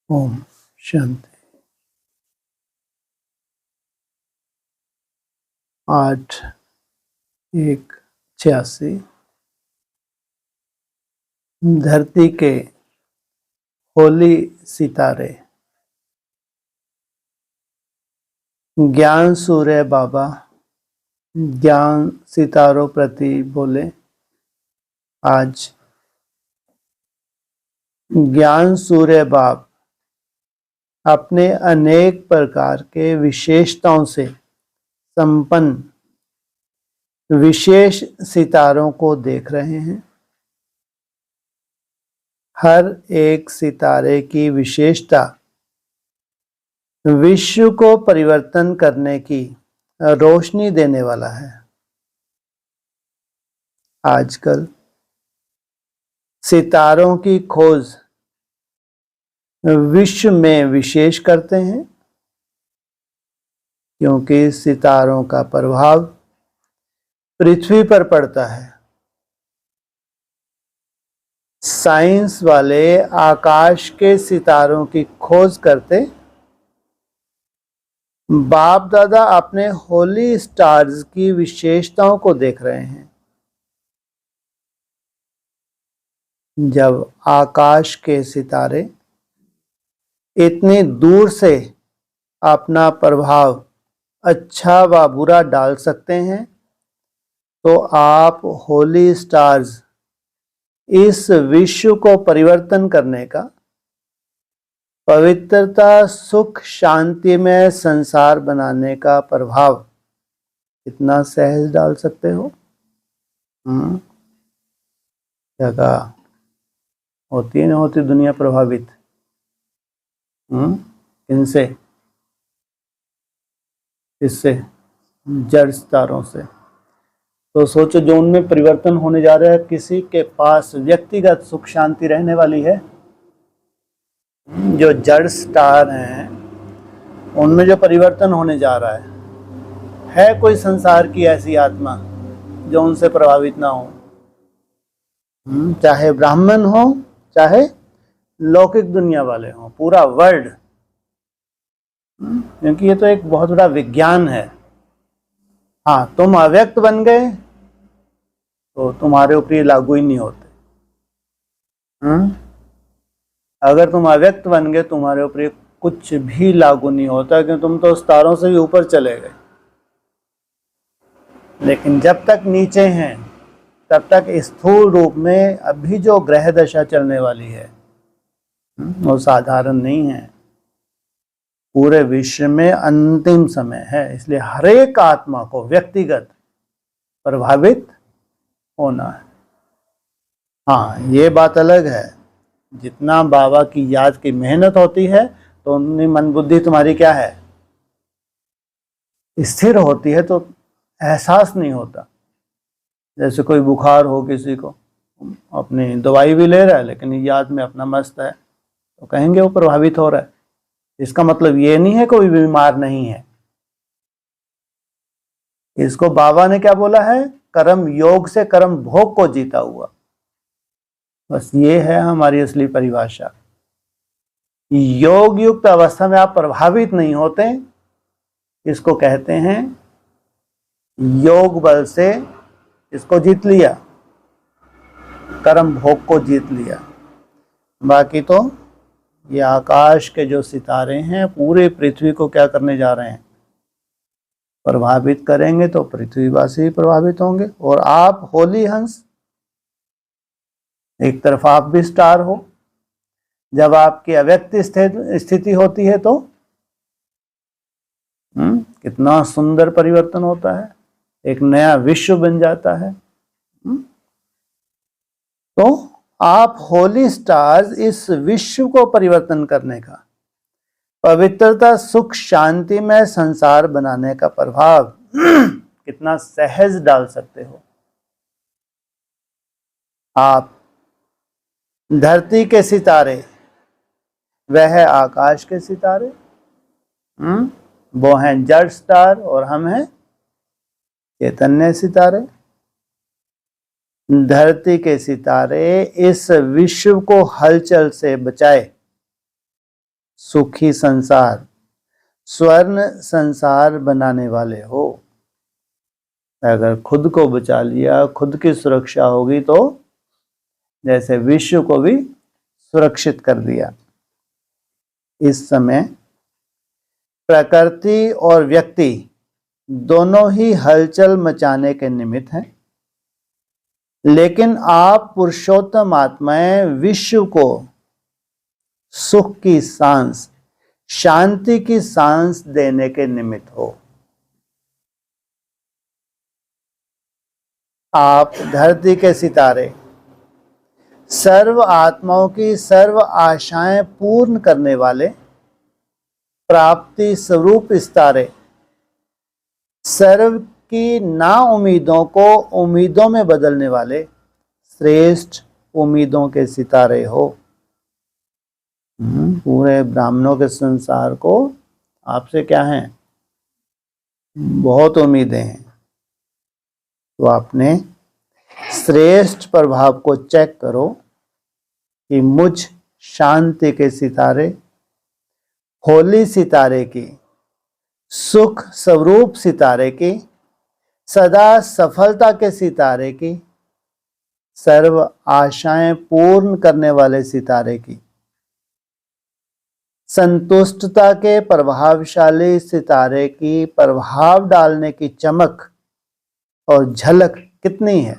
ओम शांति। 8/1/86 धरती के होली सितारे। ज्ञान सूर्य बाबा ज्ञान सितारों प्रति बोले। आज ज्ञान सूर्य बाप अपने अनेक प्रकार के विशेषताओं से संपन्न विशेष सितारों को देख रहे हैं। हर एक सितारे की विशेषता विश्व को परिवर्तन करने की रोशनी देने वाला है। आजकल सितारों की खोज विश्व में विशेष करते हैं, क्योंकि सितारों का प्रभाव पृथ्वी पर पड़ता है। साइंस वाले आकाश के सितारों की खोज करते, बाप दादा अपने होली स्टार्स की विशेषताओं को देख रहे हैं। जब आकाश के सितारे इतनी दूर से अपना प्रभाव अच्छा व बुरा डाल सकते हैं, तो आप होली स्टार्स इस विश्व को परिवर्तन करने का, पवित्रता सुख शांति में संसार बनाने का प्रभाव कितना सहज डाल सकते हो। जगह होती है ना, होती दुनिया प्रभावित किनसे? इससे जड़ सितारों से। तो सोचो, जो उनमें परिवर्तन होने जा रहा है, किसी के पास व्यक्तिगत सुख शांति रहने वाली है? जो जड़ स्टार हैं उनमें जो परिवर्तन होने जा रहा है कोई संसार की ऐसी आत्मा जो उनसे प्रभावित ना हो? चाहे ब्राह्मण हो, चाहे लौकिक दुनिया वाले हो, पूरा वर्ल्ड। क्योंकि ये तो एक बहुत बड़ा विज्ञान है। हाँ, तुम अव्यक्त बन गए तो तुम्हारे ऊपर ये लागू ही नहीं होते। अगर तुम अव्यक्त बन गए, तुम्हारे ऊपर कुछ भी लागू नहीं होता, क्योंकि तुम तो तारों से भी ऊपर चले गए। लेकिन जब तक नीचे हैं, तब तक स्थूल रूप में अभी जो ग्रह दशा चलने वाली है वो साधारण नहीं है। पूरे विश्व में अंतिम समय है, इसलिए हर एक आत्मा को व्यक्तिगत प्रभावित होना है। हाँ, ये बात अलग है, जितना बाबा की याद की मेहनत होती है तो उतनी मन बुद्धि तुम्हारी क्या है, स्थिर होती है, तो एहसास नहीं होता। जैसे कोई बुखार हो, किसी को अपनी दवाई भी ले रहा है लेकिन याद में अपना मस्त है, तो कहेंगे वो प्रभावित हो रहा है। इसका मतलब ये नहीं है कोई बीमार नहीं है। इसको बाबा ने क्या बोला है? कर्म योग से कर्म भोग को जीता हुआ। बस ये है हमारी असली परिभाषा। योग युक्त अवस्था में आप प्रभावित नहीं होते, इसको कहते हैं योग बल से इसको जीत लिया, कर्म भोग को जीत लिया। बाकी तो ये आकाश के जो सितारे हैं पूरे पृथ्वी को क्या करने जा रहे हैं? प्रभावित करेंगे, तो पृथ्वीवासी प्रभावित होंगे। और आप होली हंस, एक तरफ आप भी स्टार हो। जब आपकी अव्यक्त स्थिति होती है तो कितना सुंदर परिवर्तन होता है, एक नया विश्व बन जाता है। तो आप होली स्टार्स इस विश्व को परिवर्तन करने का, पवित्रता सुख शांति में संसार बनाने का प्रभाव कितना सहज डाल सकते हो। आप धरती के सितारे, वह है आकाश के सितारे, वो हैं जड़ स्टार, और हम हैं चैतन्य सितारे। धरती के सितारे इस विश्व को हलचल से बचाए, सुखी संसार, स्वर्ण संसार बनाने वाले हो। अगर खुद को बचा लिया, खुद की सुरक्षा होगी, तो जैसे विश्व को भी सुरक्षित कर दिया। इस समय प्रकृति और व्यक्ति दोनों ही हलचल मचाने के निमित्त हैं, लेकिन आप पुरुषोत्तम आत्माएं विश्व को सुख की सांस, शांति की सांस देने के निमित्त हो। आप धरती के सितारे, सर्व आत्माओं की सर्व आशाएं पूर्ण करने वाले, प्राप्ति स्वरूप सितारे, सर्व की ना उम्मीदों को उम्मीदों में बदलने वाले श्रेष्ठ उम्मीदों के सितारे हो। पूरे ब्राह्मणों के संसार को आपसे क्या है, बहुत उम्मीदें हैं। तो आपने श्रेष्ठ प्रभाव को चेक करो कि मुझ शांति के सितारे, होली सितारे की, सुख स्वरूप सितारे की, सदा सफलता के सितारे की, सर्व आशाएं पूर्ण करने वाले सितारे की, संतुष्टता के प्रभावशाली सितारे की प्रभाव डालने की चमक और झलक कितनी है।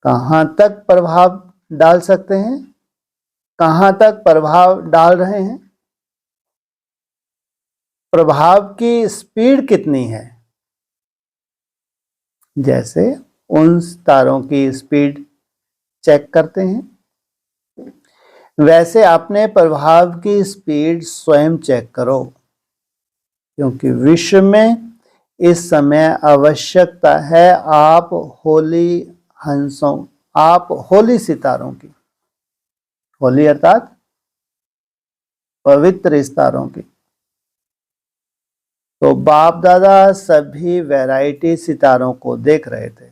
कहां तक प्रभाव डाल सकते हैं, कहां तक प्रभाव डाल रहे हैं, प्रभाव की स्पीड कितनी है। जैसे उन तारों की स्पीड चेक करते हैं, वैसे अपने प्रभाव की स्पीड स्वयं चेक करो, क्योंकि विश्व में इस समय आवश्यकता है आप होली हंसों, आप होली सितारों की, होली अर्थात पवित्र सितारों की। तो बाप दादा सभी वैरायटी सितारों को देख रहे थे।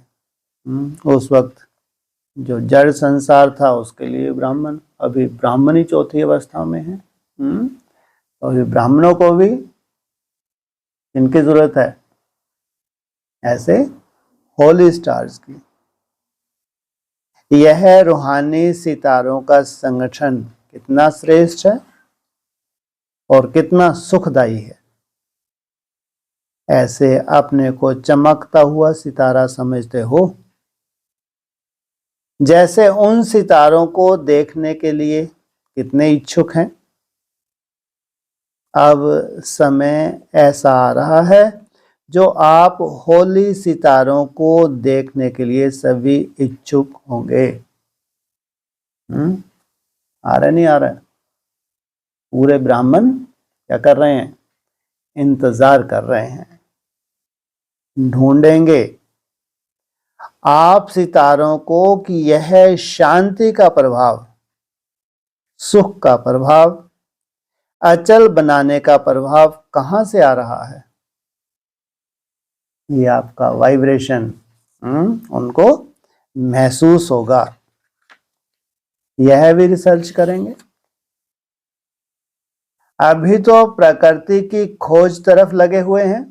उस वक्त जो जड़ संसार था उसके लिए ब्राह्मण, अभी ब्राह्मणी चौथी अवस्था में है। अभी ब्राह्मणों को भी इनकी जरूरत है, ऐसे होली स्टार्स की। यह रूहानी सितारों का संगठन कितना श्रेष्ठ है और कितना सुखदायी है। ऐसे अपने को चमकता हुआ सितारा समझते हो, जैसे उन सितारों को देखने के लिए कितने इच्छुक हैं। अब समय ऐसा आ रहा है जो आप होली सितारों को देखने के लिए सभी इच्छुक होंगे। आ रहा नहीं आ रहा? पूरे ब्राह्मण क्या कर रहे हैं, इंतजार कर रहे हैं, ढूंढेंगे आप सितारों को कि यह शांति का प्रभाव, सुख का प्रभाव, अचल बनाने का प्रभाव कहां से आ रहा है। ये आपका वाइब्रेशन उनको महसूस होगा। यह भी रिसर्च करेंगे। अभी तो प्रकृति की खोज तरफ लगे हुए हैं।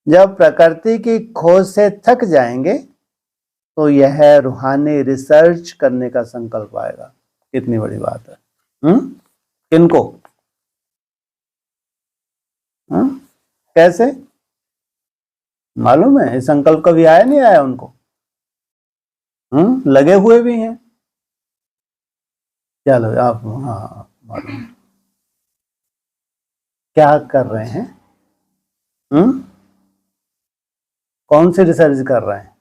जब प्रकृति की खोज से थक जाएंगे तो यह रूहानी रिसर्च करने का संकल्प आएगा। कितनी बड़ी बात है। किनको? कैसे मालूम है? ये संकल्प कभी आया नहीं आया उनको? लगे हुए भी हैं। चलो आप मालूम क्या कर रहे हैं? कौन सी रिसर्च कर रहे हैं?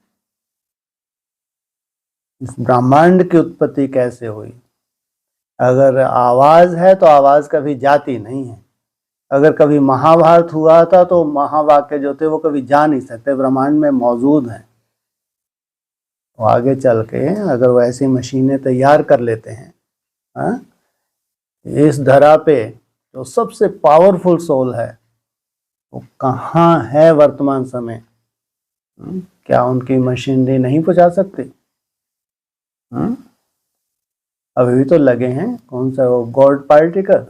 इस ब्रह्मांड की उत्पत्ति कैसे हुई? अगर आवाज है तो आवाज कभी जाती नहीं है। अगर कभी महाभारत हुआ था तो महावाक्य जो थे वो कभी जा नहीं सकते, ब्रह्मांड में मौजूद हैं। तो आगे चल के अगर वो ऐसी मशीनें तैयार कर लेते हैं, इस धरा पे जो सबसे पावरफुल सोल है वो कहाँ है वर्तमान समय? क्या उनकी मशीनरी नहीं पहुंचा सकती? अभी भी तो लगे हैं। कौन सा वो गॉड पार्टिकल,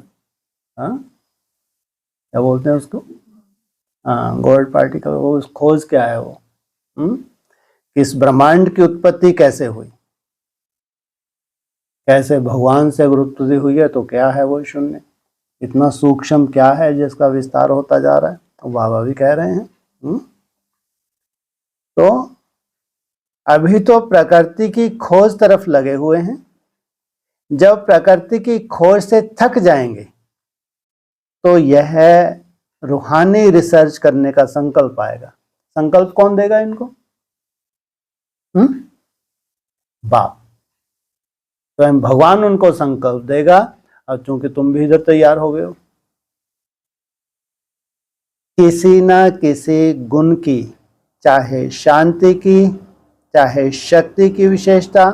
हाँ क्या बोलते हैं उसको, हाँ गॉड पार्टिकल। वो खोज क्या है वो, इस ब्रह्मांड की उत्पत्ति कैसे हुई, कैसे भगवान से अगर उत्पत्ति हुई है तो क्या है वो शून्य, इतना सूक्ष्म क्या है जिसका विस्तार होता जा रहा है। तो बाबा भी कह रहे हैं तो अभी तो प्रकृति की खोज तरफ लगे हुए हैं। जब प्रकृति की खोज से थक जाएंगे तो यह रूहानी रिसर्च करने का संकल्प आएगा। संकल्प कौन देगा इनको? बाप स्वयं भगवान उनको संकल्प देगा। और चूंकि तुम भी इधर तैयार हो गए हो, किसी ना किसी गुण की, चाहे शांति की चाहे शक्ति की विशेषता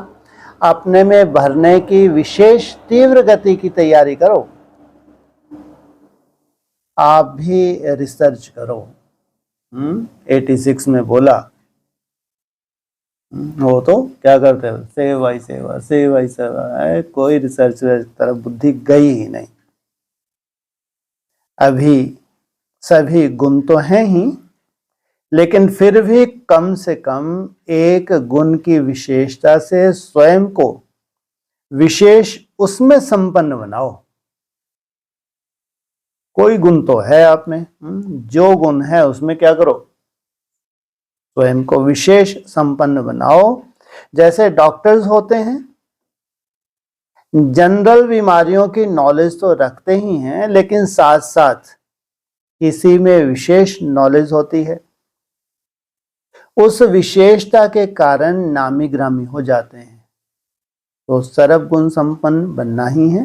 अपने में भरने की विशेष तीव्र गति की तैयारी करो। आप भी रिसर्च करो। 86 में बोला, वो तो क्या करते हैं, सेवा ही सेवा, सेवा ही सेवा है, कोई रिसर्च तरफ बुद्धि गई ही नहीं। अभी सभी गुण तो हैं ही, लेकिन फिर भी कम से कम एक गुण की विशेषता से स्वयं को विशेष उसमें संपन्न बनाओ। कोई गुण तो है आप में, जो गुण है उसमें क्या करो, स्वयं को विशेष संपन्न बनाओ। जैसे डॉक्टर्स होते हैं, जनरल बीमारियों की नॉलेज तो रखते ही हैं, लेकिन साथ साथ किसी में विशेष नॉलेज होती है। उस विशेषता के कारण नामी ग्रामी हो जाते हैं। तो सर्व गुण संपन्न बनना ही है।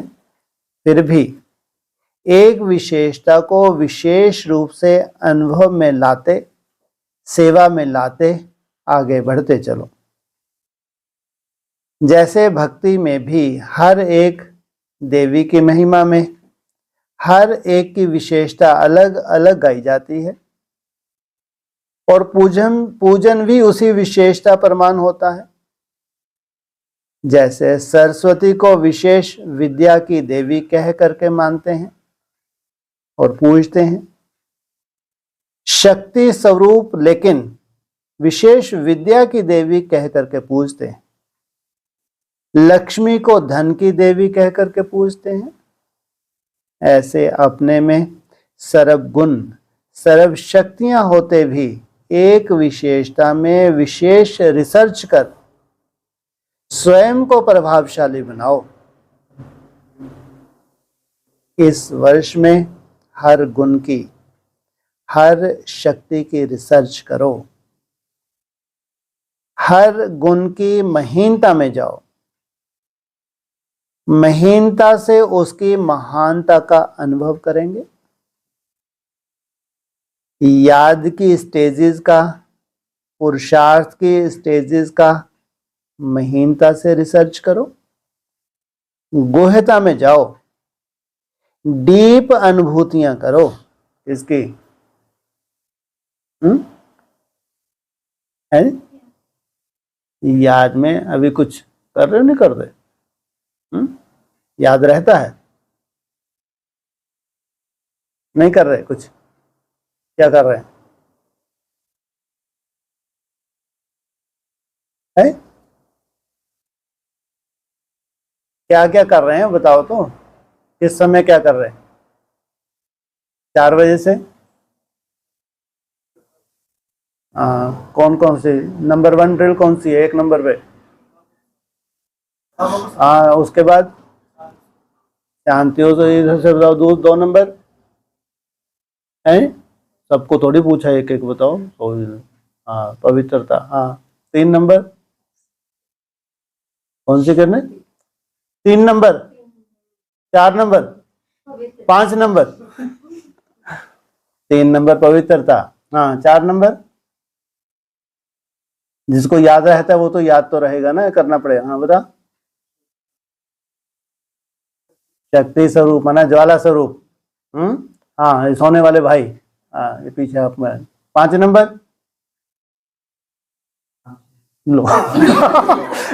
फिर भी एक विशेषता को विशेष रूप से अनुभव में लाते, सेवा में लाते आगे बढ़ते चलो। जैसे भक्ति में भी हर एक देवी की महिमा में हर एक की विशेषता अलग अलग गाई जाती है, और पूजन भी उसी विशेषता प्रमाण होता है। जैसे सरस्वती को विशेष विद्या की देवी कह करके मानते हैं और पूजते हैं, शक्ति स्वरूप लेकिन विशेष विद्या की देवी कह करके पूजते हैं, लक्ष्मी को धन की देवी कह करके पूजते हैं। ऐसे अपने में सर्व गुण सर्व शक्तियां होते भी एक विशेषता में विशेष रिसर्च कर स्वयं को प्रभावशाली बनाओ। इस वर्ष में हर गुण की, हर शक्ति की रिसर्च करो, हर गुण की महीनता में जाओ, महीनता से उसकी महानता का अनुभव करेंगे। याद की स्टेजेस का, पुरुषार्थ की स्टेजेस का महीनता से रिसर्च करो, गुहता में जाओ, डीप अनुभूतियां करो। इसकी है याद में अभी कुछ कर रहे हो, नहीं कर रहे? याद रहता है, नहीं कर रहे कुछ, क्या कर रहे हैं? क्या क्या कर रहे हैं बताओ तो, किस समय क्या कर रहे हैं? 4 बजे से कौन कौन सी नंबर 1 ड्रिल कौन सी है? 1 नंबर पे उसके बाद शांति हो तो इधर से बताओ। 2 नंबर है, सबको थोड़ी पूछा, एक एक बताओ। पवित्रता। 3 नंबर कौन सी करने? 3 नंबर, 4 नंबर, 5 नंबर। 3 नंबर पवित्रता, 4 नंबर जिसको याद रहता है वो तो याद तो रहेगा ना, करना पड़ेगा। बता। शक्ति स्वरूप माना ज्वाला स्वरूप। ये सोने वाले भाई, ये पीछे आप में। 5 नंबर लो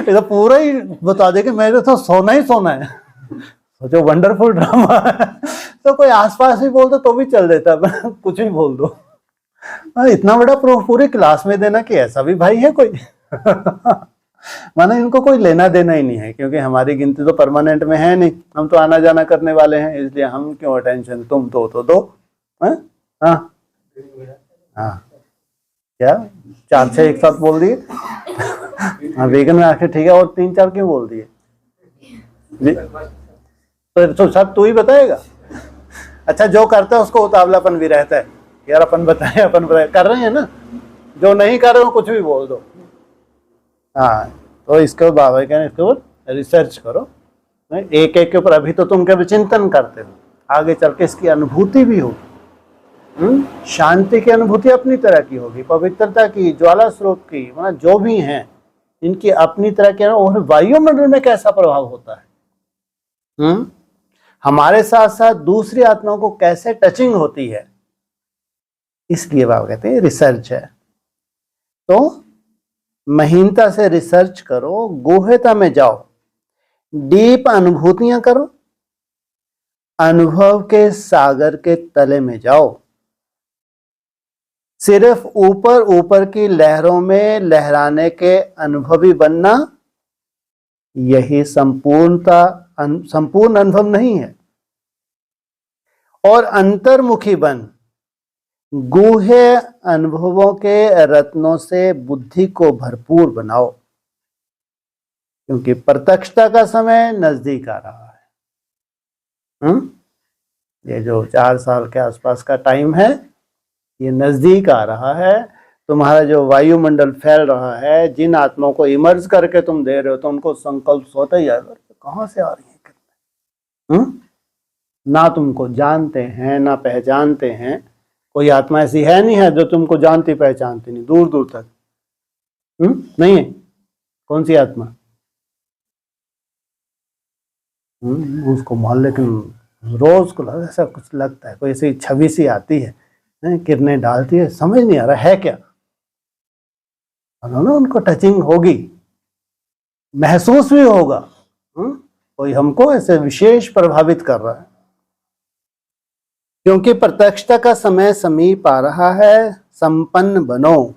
ये तो पूरा ही बता दे कि मेरे तो सोना ही सोना है। सोचो वंडरफुल ड्रामा है। तो कोई आसपास भी बोल दो तो भी चल देता है, कुछ भी बोल दो। इतना बड़ा प्रूफ पूरी क्लास में देना कि ऐसा भी भाई है कोई। माना इनको कोई लेना देना ही नहीं है, क्योंकि हमारी गिनती तो परमानेंट में है नहीं, हम तो आना जाना करने वाले हैं, इसलिए हम क्यों अटेंशन, तुम तो दो। हाँ हाँ क्या 4-6 एक साथ बोल दिए। हाँ वेगन में आके ठीक है, और 3-4 क्यों बोल दिए? तो सब तू ही बताएगा। अच्छा जो करता है उसको उतावलापन भी रहता है, यार अपन बताए कर रहे हैं ना, जो नहीं कर रहे हो कुछ भी बोल दो। हाँ तो इसके बाबा कहने इसके ऊपर रिसर्च करो, एक एक के ऊपर। अभी तो तुम केवल चिंतन करते हो, आगे चल के इसकी अनुभूति भी होगी। शांति की अनुभूति अपनी तरह की होगी, पवित्रता की, ज्वाला स्रोत की, मतलब जो भी हैं इनकी अपनी तरह के। और वायुमंडल में कैसा प्रभाव होता है, हमारे साथ साथ दूसरी आत्माओं को कैसे टचिंग होती है, इसलिए बाबा कहते हैं रिसर्च है। तो महीनता से रिसर्च करो, गूढ़ता में जाओ, डीप अनुभूतियां करो, अनुभव के सागर के तले में जाओ। सिर्फ ऊपर ऊपर की लहरों में लहराने के अनुभवी बनना, यही संपूर्ण अनुभव नहीं है। और अंतर्मुखी बन गूढ़ अनुभवों के रत्नों से बुद्धि को भरपूर बनाओ, क्योंकि प्रत्यक्षता का समय नजदीक आ रहा है। ये जो 4 साल के आसपास का टाइम है, ये नजदीक आ रहा है। तुम्हारा जो वायुमंडल फैल रहा है, जिन आत्माओं को इमर्ज करके तुम दे रहे हो, तो उनको संकल्प सोते ही कहां से आ रही है, ना तुमको जानते हैं ना पहचानते हैं। कोई आत्मा ऐसी है नहीं है जो तुमको जानती पहचानती नहीं, दूर दूर तक नहीं है। कौन सी आत्मा? उसको मान, लेकिन रोज को ऐसा कुछ लगता है, कोई ऐसी छवि सी आती है, किरणें डालती है, समझ नहीं आ रहा है क्या। ना उनको टचिंग होगी, महसूस भी होगा, कोई हमको ऐसे विशेष प्रभावित कर रहा है। क्योंकि प्रत्यक्षता का समय समीप आ रहा है। संपन्न बनो,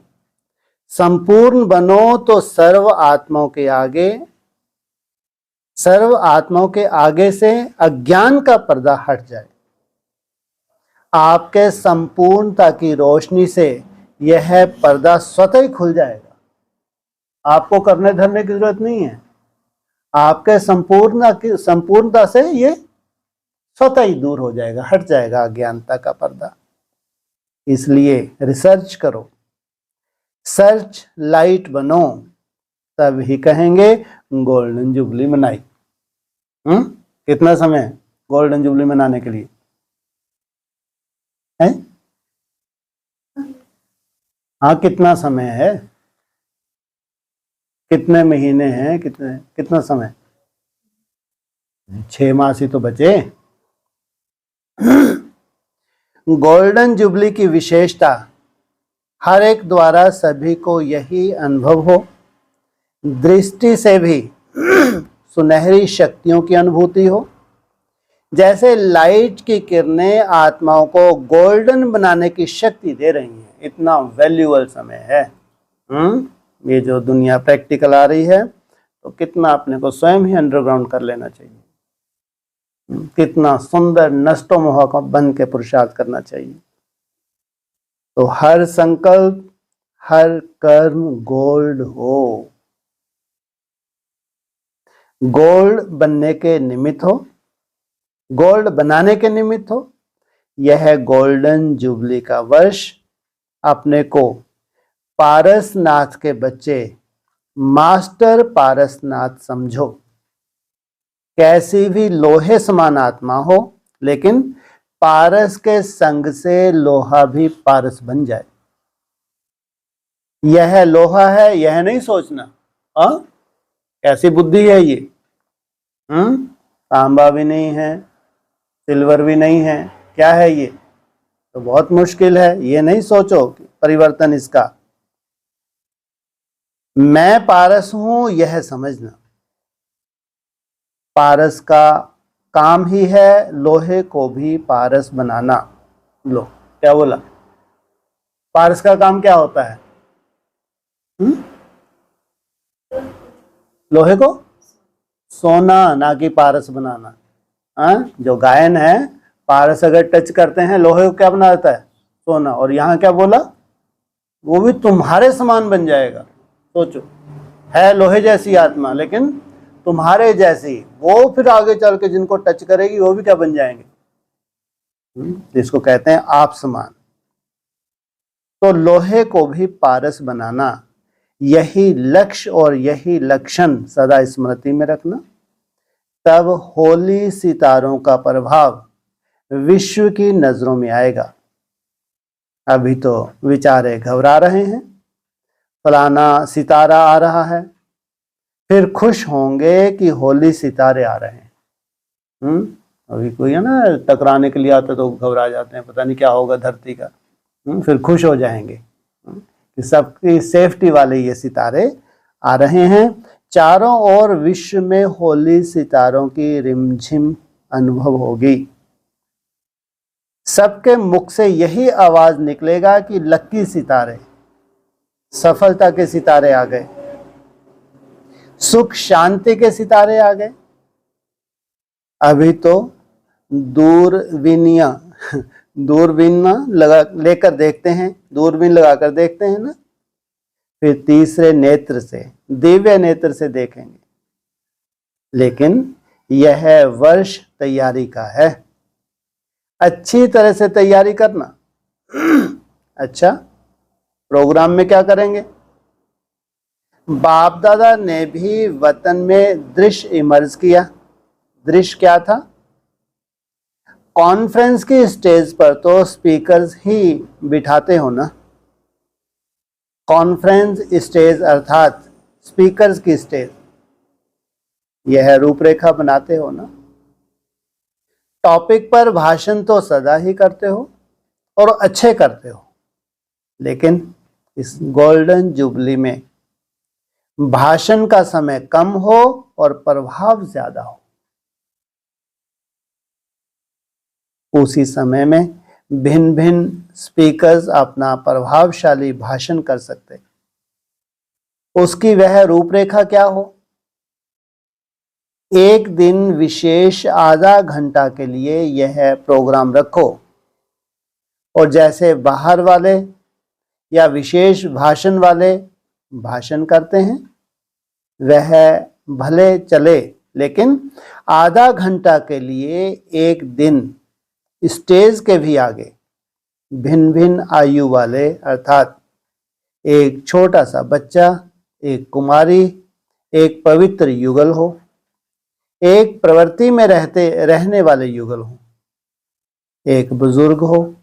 संपूर्ण बनो, तो सर्व आत्माओं के आगे से अज्ञान का पर्दा हट जाए। आपके संपूर्णता की रोशनी से यह पर्दा स्वतः ही खुल जाएगा। आपको करने धरने की जरूरत नहीं है, आपके संपूर्णता से ये स्वतः ही दूर हो जाएगा, हट जाएगा अज्ञानता का पर्दा। इसलिए रिसर्च करो, सर्च लाइट बनो, तब ही कहेंगे गोल्डन जुबली मनाई। कितना समय है गोल्डन जुबली मनाने के लिए है? हाँ कितना समय है, कितने महीने हैं, कितना समय? 6 मास ही तो बचे। गोल्डन जुबली की विशेषता, हर एक द्वारा सभी को यही अनुभव हो, दृष्टि से भी सुनहरी शक्तियों की अनुभूति हो। जैसे लाइट की किरणें आत्माओं को गोल्डन बनाने की शक्ति दे रही हैं। इतना वैल्यूएबल समय है। ये जो दुनिया प्रैक्टिकल आ रही है, तो कितना अपने को स्वयं ही अंडरग्राउंड कर लेना चाहिए, कितना सुंदर नष्टो मोह का बन के पुरुषार्थ करना चाहिए। तो हर संकल्प, हर कर्म गोल्ड हो, गोल्ड बनने के निमित्त हो, गोल्ड बनाने के निमित्त हो। यह गोल्डन जुबली का वर्ष अपने को पारसनाथ के बच्चे मास्टर पारसनाथ समझो। कैसी भी लोहे समान आत्मा हो, लेकिन पारस के संग से लोहा भी पारस बन जाए। यह लोहा है, यह नहीं सोचना कैसी बुद्धि है ये। तांबा भी नहीं है, सिल्वर भी नहीं है, क्या है ये? तो बहुत मुश्किल है। ये नहीं सोचो कि परिवर्तन इसका। मैं पारस हूं यह समझना। पारस का काम ही है लोहे को भी पारस बनाना। लो क्या बोला, पारस का काम क्या होता है? लोहे को सोना, ना कि पारस बनाना। जो गायन है, पारस अगर टच करते हैं लोहे को क्या बना देता है? सोना। और यहां क्या बोला, वो भी तुम्हारे समान बन जाएगा। सोचो, है लोहे जैसी आत्मा लेकिन तुम्हारे जैसी, वो फिर आगे चल के जिनको टच करेगी वो भी क्या बन जाएंगे? जिसको कहते हैं आप समान। तो लोहे को भी पारस बनाना, यही लक्ष्य और यही लक्षण सदा स्मृति में रखना। तब होली सितारों का प्रभाव विश्व की नजरों में आएगा। अभी तो विचारे घबरा रहे हैं, फलाना सितारा आ रहा है, फिर खुश होंगे कि होली सितारे आ रहे हैं। अभी कोई है ना टकराने के लिए आता तो घबरा जाते हैं, पता नहीं क्या होगा धरती का। फिर खुश हो जाएंगे कि सबकी सेफ्टी वाले ये सितारे आ रहे हैं। चारों ओर विश्व में होली सितारों की रिमझिम अनुभव होगी। सबके मुख से यही आवाज निकलेगा कि लक्की सितारे, सफलता के सितारे आ गए, सुख शांति के सितारे आ गए। अभी तो दूरबीनियां दूरबीन लगा लेकर देखते हैं, दूरबीन लगाकर देखते हैं ना, फिर तीसरे नेत्र से, दिव्य नेत्र से देखेंगे। लेकिन यह वर्ष तैयारी का है, अच्छी तरह से तैयारी करना। अच्छा, प्रोग्राम में क्या करेंगे? बाप दादा ने भी वतन में दृश्य इमर्ज किया। दृश्य क्या था? कॉन्फ्रेंस की स्टेज पर तो स्पीकर्स ही बिठाते हो ना। कॉन्फ्रेंस स्टेज अर्थात स्पीकर्स की स्टेज, यह रूपरेखा बनाते हो ना। टॉपिक पर भाषण तो सदा ही करते हो और अच्छे करते हो, लेकिन इस गोल्डन जुबली में भाषण का समय कम हो और प्रभाव ज्यादा हो। उसी समय में भिन्न भिन्न स्पीकर्स अपना प्रभावशाली भाषण कर सकते, उसकी वह रूपरेखा क्या हो? एक दिन विशेष आधा घंटा के लिए यह प्रोग्राम रखो, और जैसे बाहर वाले या विशेष भाषण वाले भाषण करते हैं वह भले चले, लेकिन आधा घंटा के लिए एक दिन स्टेज के भी आगे भिन्न भिन्न आयु वाले, अर्थात एक छोटा सा बच्चा, एक कुमारी, एक पवित्र युगल हो, एक प्रवृत्ति में रहने वाले युगल हो, एक बुजुर्ग हो,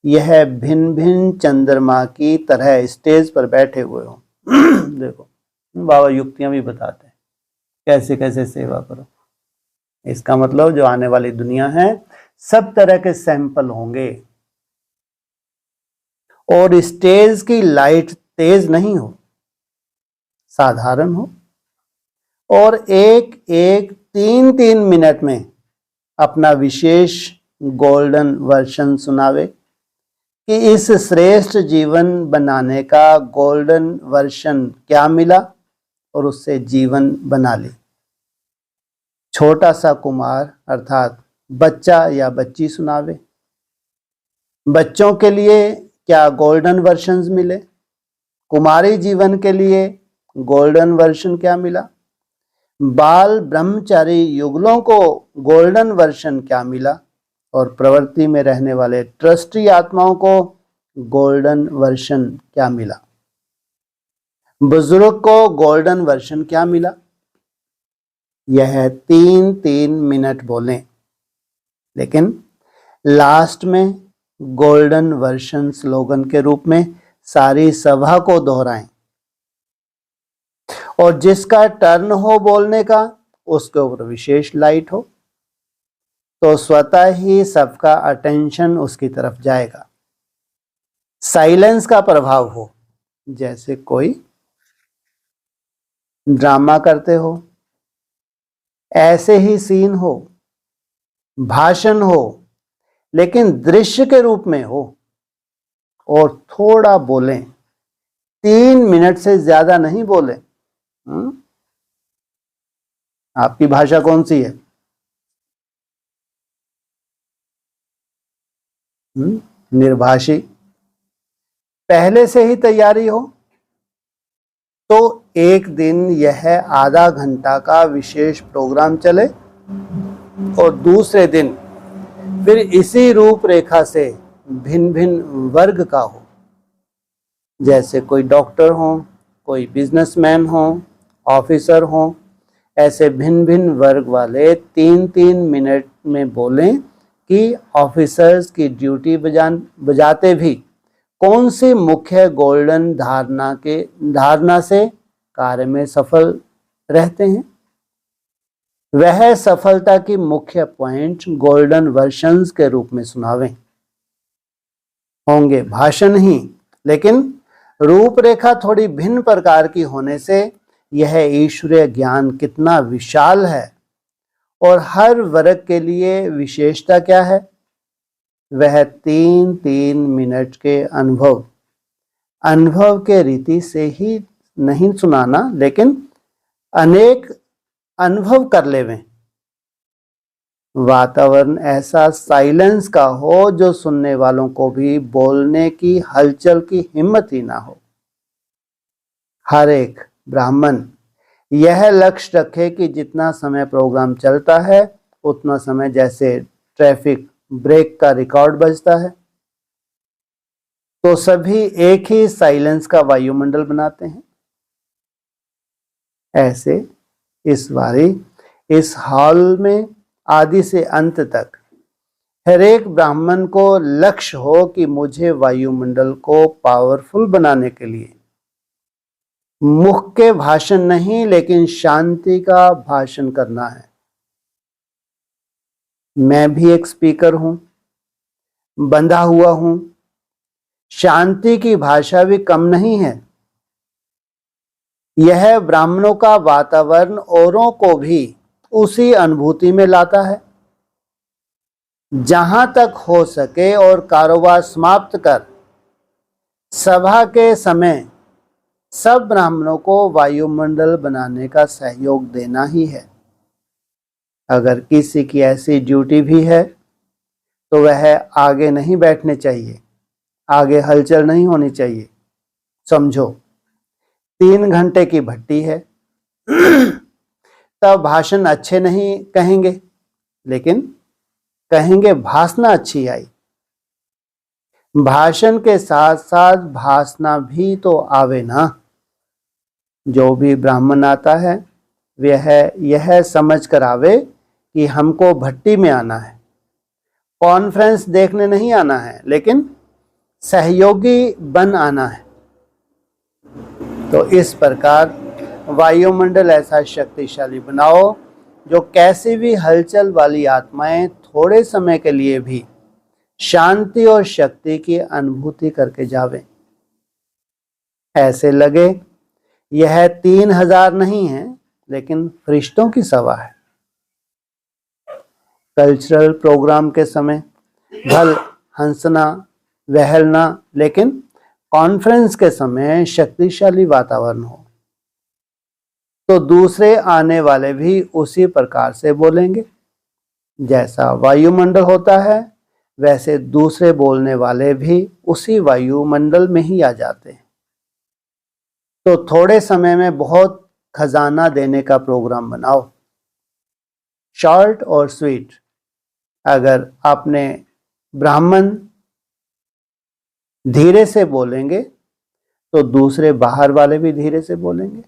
यह भिन्न भिन्न चंद्रमा की तरह स्टेज पर बैठे हुए हो। देखो बाबा युक्तियां भी बताते हैं कैसे कैसे सेवा करो। इसका मतलब जो आने वाली दुनिया है सब तरह के सैंपल होंगे, और स्टेज की लाइट तेज नहीं हो, साधारण हो, और एक एक 3-3 मिनट में अपना विशेष गोल्डन वर्शन सुनावे कि इस श्रेष्ठ जीवन बनाने का गोल्डन वर्शन क्या मिला और उससे जीवन बना ली। छोटा सा कुमार अर्थात बच्चा या बच्ची सुनावे, बच्चों के लिए क्या गोल्डन वर्शंस मिले, कुमारी जीवन के लिए गोल्डन वर्शन क्या मिला, बाल ब्रह्मचारी युगलों को गोल्डन वर्शन क्या मिला, और प्रवृत्ति में रहने वाले ट्रस्टी आत्माओं को गोल्डन वर्शन क्या मिला, बुजुर्ग को गोल्डन वर्शन क्या मिला। यह 3-3 मिनट बोलें, लेकिन लास्ट में गोल्डन वर्शन स्लोगन के रूप में सारी सभा को दोहराएं, और जिसका टर्न हो बोलने का उसके ऊपर विशेष लाइट हो, तो स्वतः ही सबका अटेंशन उसकी तरफ जाएगा। साइलेंस का प्रभाव हो, जैसे कोई ड्रामा करते हो, ऐसे ही सीन हो, भाषण हो, लेकिन दृश्य के रूप में हो और थोड़ा बोलें, 3 मिनट से ज्यादा नहीं बोले। आपकी भाषा कौन सी है? निर्भाषी। पहले से ही तैयारी हो तो एक दिन यह आधा घंटा का विशेष प्रोग्राम चले और दूसरे दिन फिर इसी रूपरेखा से भिन्न भिन्न वर्ग का हो। जैसे कोई डॉक्टर हो, कोई बिजनेसमैन हो, ऑफिसर हो, ऐसे भिन्न भिन्न वर्ग वाले 3-3 मिनट में बोलें कि ऑफिसर्स की ड्यूटी बजाते भी कौन सी मुख्य गोल्डन धारणा से कार्य में सफल रहते हैं। वह सफलता की मुख्य पॉइंट गोल्डन वर्शंस के रूप में सुनावें। होंगे भाषण ही, लेकिन रूपरेखा थोड़ी भिन्न प्रकार की होने से यह ईश्वरीय ज्ञान कितना विशाल है और हर वर्ग के लिए विशेषता क्या है, वह 3-3 मिनट के अनुभव के रीति से ही नहीं सुनाना, लेकिन अनेक अनुभव कर लेवें। वातावरण ऐसा साइलेंस का हो जो सुनने वालों को भी बोलने की हलचल की हिम्मत ही ना हो। हर एक ब्राह्मण यह लक्ष्य रखे कि जितना समय प्रोग्राम चलता है उतना समय जैसे ट्रैफिक ब्रेक का रिकॉर्ड बजता है तो सभी एक ही साइलेंस का वायुमंडल बनाते हैं। ऐसे इस बारी इस हॉल में आदि से अंत तक हर एक ब्राह्मण को लक्ष्य हो कि मुझे वायुमंडल को पावरफुल बनाने के लिए मुख के भाषण नहीं लेकिन शांति का भाषण करना है। मैं भी एक स्पीकर हूं, बंधा हुआ हूं, शांति की भाषा भी कम नहीं है। यह ब्राह्मणों का वातावरण औरों को भी उसी अनुभूति में लाता है। जहां तक हो सके और कारोबार समाप्त कर सभा के समय सब ब्राह्मणों को वायुमंडल बनाने का सहयोग देना ही है। अगर किसी की ऐसी ड्यूटी भी है तो वह आगे नहीं बैठने चाहिए, आगे हलचल नहीं होनी चाहिए। समझो 3 घंटे की भट्टी है तब भाषण अच्छे नहीं कहेंगे, लेकिन कहेंगे भाषणा अच्छी आई। भाषण के साथ साथ भाषणा भी तो आवे ना। जो भी ब्राह्मण आता है वह यह समझ कर आवे कि हमको भट्टी में आना है, कॉन्फ्रेंस देखने नहीं आना है, लेकिन सहयोगी बन आना है। तो इस प्रकार वायुमंडल ऐसा शक्तिशाली बनाओ जो कैसी भी हलचल वाली आत्माएं थोड़े समय के लिए भी शांति और शक्ति की अनुभूति करके जावे। ऐसे लगे यह 3000 नहीं है लेकिन फरिश्तों की सभा है। कल्चरल प्रोग्राम के समय भल हंसना बहलना, लेकिन कॉन्फ्रेंस के समय शक्तिशाली वातावरण हो तो दूसरे आने वाले भी उसी प्रकार से बोलेंगे। जैसा वायुमंडल होता है वैसे दूसरे बोलने वाले भी उसी वायुमंडल में ही आ जाते हैं। तो थोड़े समय में बहुत खजाना देने का प्रोग्राम बनाओ, शॉर्ट और स्वीट। अगर आपने ब्राह्मण धीरे से बोलेंगे तो दूसरे बाहर वाले भी धीरे से बोलेंगे।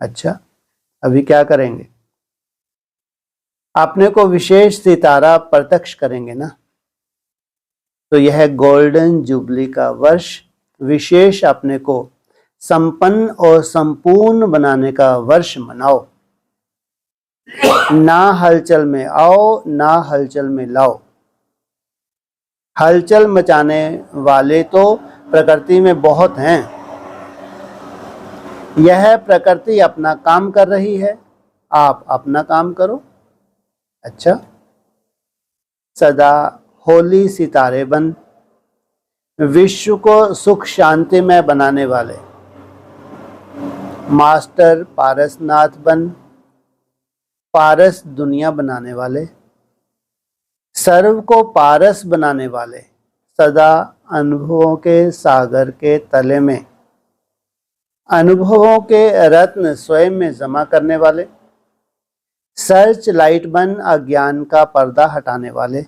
अच्छा, अभी क्या करेंगे? आपने को विशेष सितारा प्रत्यक्ष करेंगे ना, तो यह गोल्डन जुबली का वर्ष विशेष अपने को संपन्न और संपूर्ण बनाने का वर्ष मनाओ। ना हलचल में आओ, ना हलचल में लाओ। हलचल मचाने वाले तो प्रकृति में बहुत हैं, यह प्रकृति अपना काम कर रही है, आप अपना काम करो। अच्छा, सदा होली सितारे बन, विश्व को सुख शांति में बनाने वाले मास्टर पारसनाथ बन, पारस दुनिया बनाने वाले, सर्व को पारस बनाने वाले, सदा अनुभवों के सागर के तले में अनुभवों के रत्न स्वयं में जमा करने वाले, सर्च लाइट बन अज्ञान का पर्दा हटाने वाले,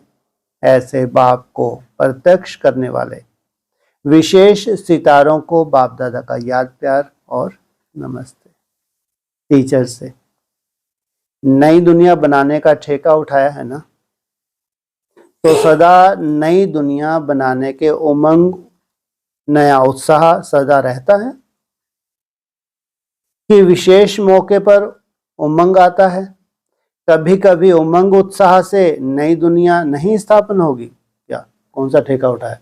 ऐसे बाप को प्रत्यक्ष करने वाले विशेष सितारों को बाप दादा का याद प्यार और नमस्ते। टीचर से नई दुनिया बनाने का ठेका उठाया है ना, तो सदा नई दुनिया बनाने के उमंग, नया उत्साह सदा रहता है कि विशेष मौके पर उमंग आता है। कभी कभी उमंग उत्साह से नई दुनिया नहीं स्थापन होगी क्या? कौन सा ठेका उठाया?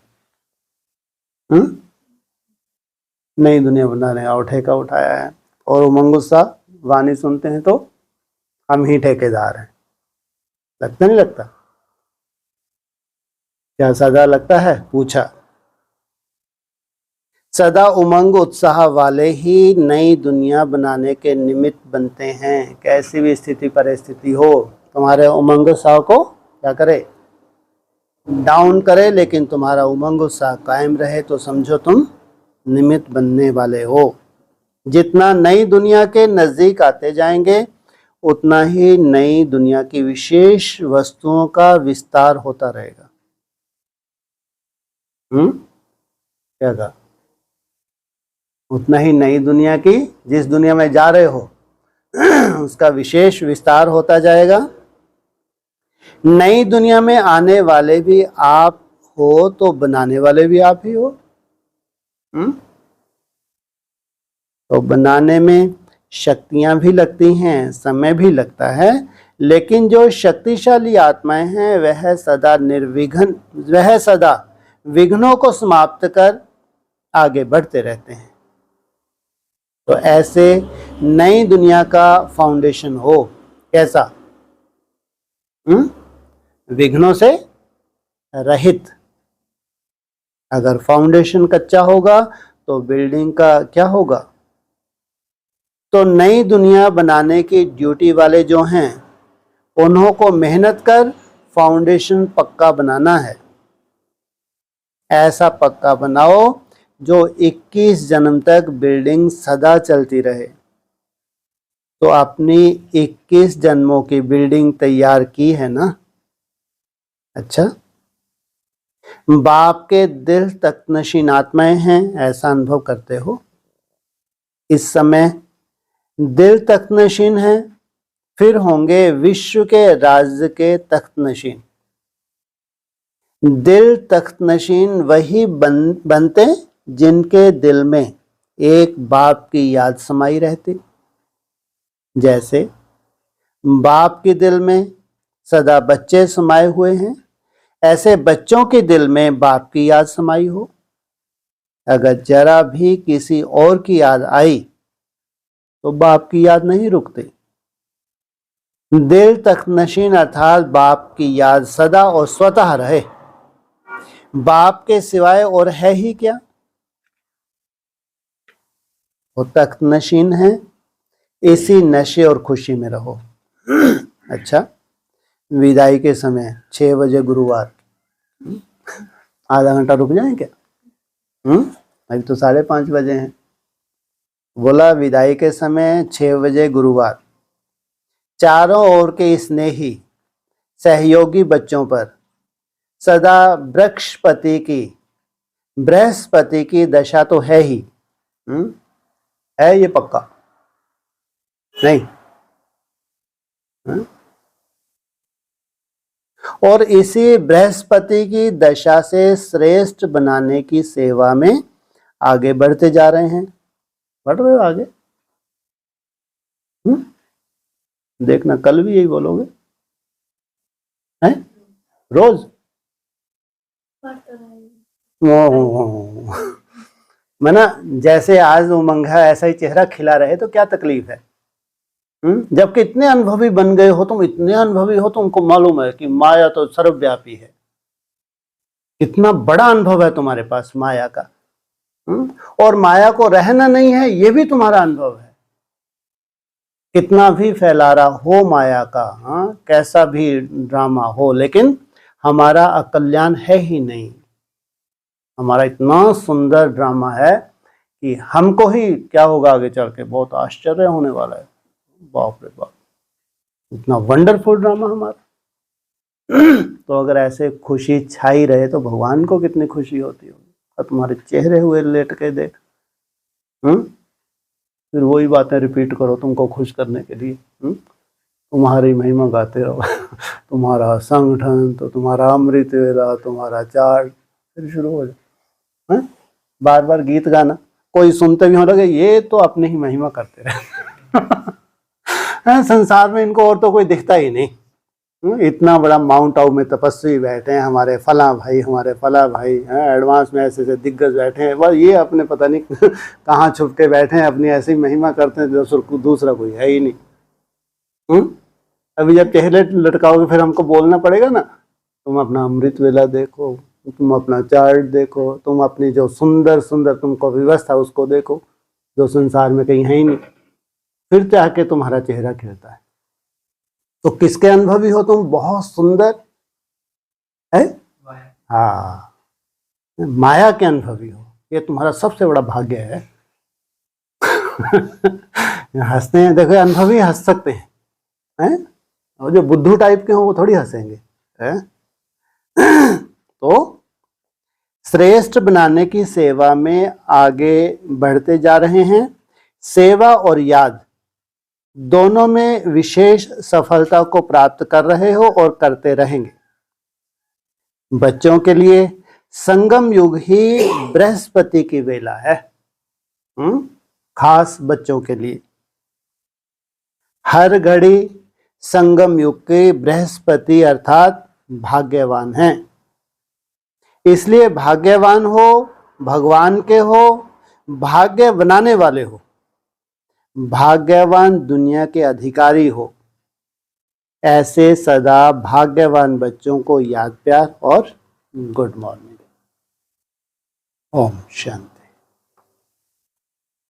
नई दुनिया बनाने का ठेका उठाया है, और उमंग उत्साह वाणी सुनते हैं तो हम ही ठेकेदार हैं। लगता नहीं लगता? क्या सदा लगता है? पूछा। सदा उमंग उत्साह वाले ही नई दुनिया बनाने के निमित्त बनते हैं। कैसी भी स्थिति परिस्थिति हो, तुम्हारे उमंग उत्साह को क्या करे? डाउन करे, लेकिन तुम्हारा उमंग उत्साह कायम रहे तो समझो तुम निमित्त बनने वाले हो। जितना नई दुनिया के नजदीक आते जाएंगे उतना ही नई दुनिया की विशेष वस्तुओं का विस्तार होता रहेगा। क्या कहा? उतना ही नई दुनिया की, जिस दुनिया में जा रहे हो उसका विशेष विस्तार होता जाएगा। नई दुनिया में आने वाले भी आप हो तो बनाने वाले भी आप ही हो। तो बनाने में शक्तियां भी लगती हैं, समय भी लगता है, लेकिन जो शक्तिशाली आत्माएं हैं वह सदा निर्विघ्न, वह सदा विघ्नों को समाप्त कर आगे बढ़ते रहते हैं। तो ऐसे नई दुनिया का फाउंडेशन हो। कैसा? विघ्नों से रहित। अगर फाउंडेशन कच्चा होगा तो बिल्डिंग का क्या होगा? तो नई दुनिया बनाने की ड्यूटी वाले जो हैं उन्हों को मेहनत कर फाउंडेशन पक्का बनाना है। ऐसा पक्का बनाओ जो 21 जन्म तक बिल्डिंग सदा चलती रहे। तो अपनी 21 जन्मों की बिल्डिंग तैयार की है ना? अच्छा, बाप के दिल तक नशीन आत्माएं हैं, ऐसा अनुभव करते हो। इस समय दिल तख्त नशीन है, फिर होंगे विश्व के राज्य के तख्त नशीन। दिल तख्त नशीन वही बनते जिनके दिल में एक बाप की याद समाई रहती। जैसे बाप के दिल में सदा बच्चे समाये हुए हैं, ऐसे बच्चों के दिल में बाप की याद समाई हो। अगर जरा भी किसी और की याद आई तो बाप की याद नहीं रुकती। दिल तक नशीन अर्थात बाप की याद सदा और स्वतः रहे। बाप के सिवाय और है ही क्या? वो तख्त नशीन है, इसी नशे और खुशी में रहो। अच्छा, विदाई के समय 6 बजे गुरुवार, आधा घंटा रुक जाए क्या? अभी तो 5:30 बजे हैं। बोला विदाई के समय 6 बजे गुरुवार, चारों ओर के स्नेही सहयोगी बच्चों पर सदा बृहस्पति की दशा तो है ही। है ये पक्का? नहीं? और इसी बृहस्पति की दशा से श्रेष्ठ बनाने की सेवा में आगे बढ़ते जा रहे हैं। बढ़ रहे हो आगे? देखना कल भी यही बोलोगे हैं? रोज मना जैसे आज उमंग है ऐसा ही चेहरा खिला रहे तो क्या तकलीफ है? जबकि इतने अनुभवी बन गए हो तुम, इतने अनुभवी हो, तुमको मालूम है कि माया तो सर्वव्यापी है। कितना बड़ा अनुभव है तुम्हारे पास माया का। और माया को रहना नहीं है ये भी तुम्हारा अनुभव है। कितना भी फैलारा हो माया का, कैसा भी ड्रामा हो, लेकिन हमारा अकल्याण है ही नहीं। हमारा इतना सुंदर ड्रामा है कि हमको ही क्या होगा आगे चल के, बहुत आश्चर्य होने वाला है। बाप रे बाप, इतना वंडरफुल ड्रामा हमारा। तो अगर ऐसे खुशी छाई रहे तो भगवान को कितनी खुशी होती होगी। और तुम्हारे चेहरे हुए लेट के देख, फिर वही बातें रिपीट करो तुमको खुश करने के लिए। तुम्हारी महिमा गाते रहो। तुम्हारा संगठन तो, तुम्हारा अमृत वेला, तुम्हारा चार्ट, फिर शुरू हो जाए बार बार गीत गाना। कोई सुनते भी हो लगे ये तो अपने ही महिमा करते रहे। संसार में इनको और तो कोई दिखता ही नहीं। इतना बड़ा माउंट आबू में तपस्वी बैठे हैं हमारे फला भाई, हमारे फला भाई, एडवांस में ऐसे दिग्गज बैठे हैं, बस ये अपने पता नहीं कहाँ छुप के बैठे हैं, अपनी ऐसी महिमा करते हैं जो दूसरा कोई है ही नहीं। अभी जब चेहरे लटकाओगे फिर हमको बोलना पड़ेगा ना, तुम अपना अमृत वेला देखो, तुम अपना चार्ट देखो, तुम अपनी जो सुंदर सुंदर तुमको व्यवस्था उसको देखो, जो संसार में कहीं है ही नहीं, फिर जाके तुम्हारा चेहरा खिलता है। तो किसके अनुभवी हो तुम? बहुत सुंदर है, हाँ, माया के अनुभवी हो। ये तुम्हारा सबसे बड़ा भाग्य है। हंसते हैं, देखो अनुभवी हंस सकते हैं, और जो बुद्धू टाइप के हो वो थोड़ी हंसेंगे, हैं? तो श्रेष्ठ बनाने की सेवा में आगे बढ़ते जा रहे हैं। सेवा और याद दोनों में विशेष सफलता को प्राप्त कर रहे हो और करते रहेंगे। बच्चों के लिए संगम युग ही बृहस्पति की वेला है, खास बच्चों के लिए। हर घड़ी संगम युग के बृहस्पति अर्थात भाग्यवान हैं। इसलिए भाग्यवान हो, भगवान के हो, भाग्य बनाने वाले हो, भाग्यवान दुनिया के अधिकारी हो, ऐसे सदा भाग्यवान बच्चों को याद, प्यार और गुड मॉर्निंग। ओम शांति।